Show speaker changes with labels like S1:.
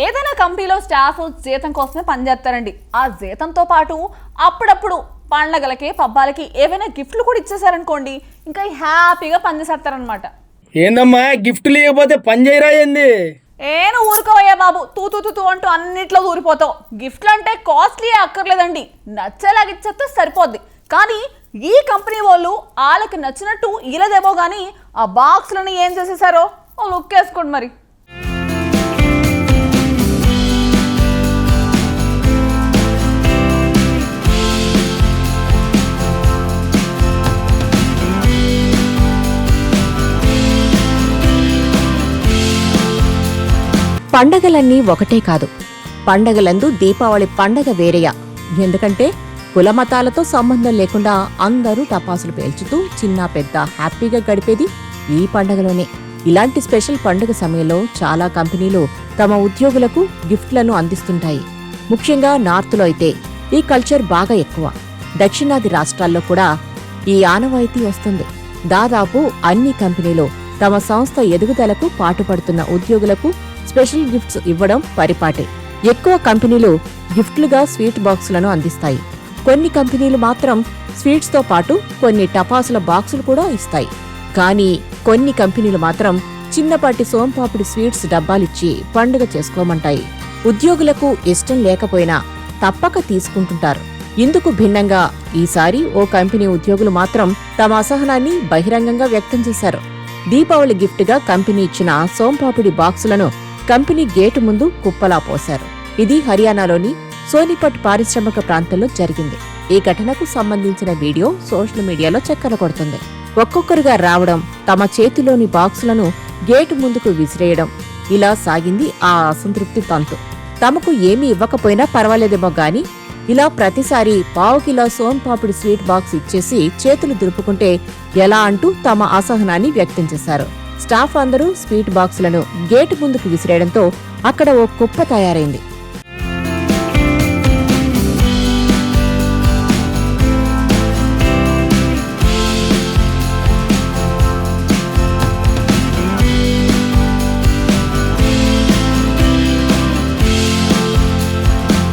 S1: ఏదైనా కంపెనీలో స్టాఫ్ జీతం కోసమే పనిచేస్తారండి. ఆ జీతంతో పాటు అప్పుడప్పుడు పండగలకి పబ్బాలకి ఏవైనా గిఫ్ట్లు కూడా ఇచ్చేసారనుకోండి, ఇంకా హ్యాపీగా పనిచేసేస్తారనమాట.
S2: ఏందమ్మా గిఫ్ట్ లేకపోతే పని చేయరా ఏంది?
S1: ఏను ఊరుకోవయ్యా బాబు, తూ తూ తూ అంటూ అన్నిట్లో దూరిపోతావు. గిఫ్ట్లు అంటే కాస్ట్లీ అక్కర్లేదండి, నచ్చేలాగా ఇచ్చేస్తే సరిపోద్ది. కానీ ఈ కంపెనీ వాళ్ళు వాళ్ళకి నచ్చినట్టు ఇలాదేమో కానీ ఆ బాక్స్లని ఏం చేసేసారో లుక్ వేసుకోండి మరి.
S3: పండగలన్నీ ఒకటే కాదు, పండగలందు దీపావళి పండగ వేరేయా. ఎందుకంటే కులమతాలతో సంబంధం లేకుండా అందరూ టపాసులు పేల్చుతూ చిన్న పెద్ద హ్యాపీగా గడిపేది ఈ పండగలోనే. ఇలాంటి స్పెషల్ పండుగ సమయంలో చాలా కంపెనీలు తమ ఉద్యోగులకు గిఫ్ట్లను అందిస్తుంటాయి. ముఖ్యంగా నార్త్లో అయితే ఈ కల్చర్ బాగా ఎక్కువ. దక్షిణాది రాష్ట్రాల్లో కూడా ఈ ఆనవాయితీ వస్తుంది. దాదాపు అన్ని కంపెనీలు తమ సంస్థ ఎదుగుదలకు పాటుపడుతున్న ఉద్యోగులకు స్పెషల్ గిఫ్ట్స్ ఇవ్వడం పరిపాటే. ఎక్కువ కంపెనీలు గిఫ్ట్లుగా స్వీట్ బాక్సులను అందిస్తాయి. కొన్ని కంపెనీలు మాత్రం స్వీట్స్తో పాటు కొన్ని టపాసుల బాక్సులు కూడా ఇస్తాయి. కానీ కొన్ని కంపెనీలు మాత్రం చిన్నపాటి సోంపాపిడి స్వీట్స్ డబ్బాలిచ్చి పండుగ చేసుకోమంటాయి. ఉద్యోగులకు ఇష్టం లేకపోయినా తప్పక తీసుకుంటుంటారు. ఇందుకు భిన్నంగా ఈసారి ఓ కంపెనీ ఉద్యోగులు మాత్రం తమ అసహనాన్ని బహిరంగంగా వ్యక్తం చేశారు. దీపావళి గిఫ్ట్గా కంపెనీ ఇచ్చిన సోంపాపిడి బాక్సులను కంపెనీ గేటు ముందు కుప్పలా పోశారు. ఇది హర్యానాలోని సోనిపట్ పారిశ్రామిక ప్రాంతంలో జరిగింది. ఈ ఘటనకు సంబంధించిన వీడియో సోషల్ మీడియాలో చక్కర్లు కొడుతుంది. ఒక్కొక్కరుగా రావడం, తమ చేతిలోని బాక్సులను గేటు ముందుకు విసిరేయడం, ఇలా సాగింది ఆ అసంతృప్తి తంతు. తమకు ఏమీ ఇవ్వకపోయినా పర్వాలేదేమో గాని ఇలా ప్రతిసారి పావు కిలో సోంపాపిడి స్వీట్ బాక్స్ ఇచ్చేసి చేతులు దులుపుకుంటే ఎలా అంటూ తమ అసహనాన్ని వ్యక్తం చేశారు. స్టాఫ్ అందరూ స్వీట్ బాక్సులను గేటు ముందుకు విసిరేయడంతో అక్కడ ఓ కుప్ప తయారైంది.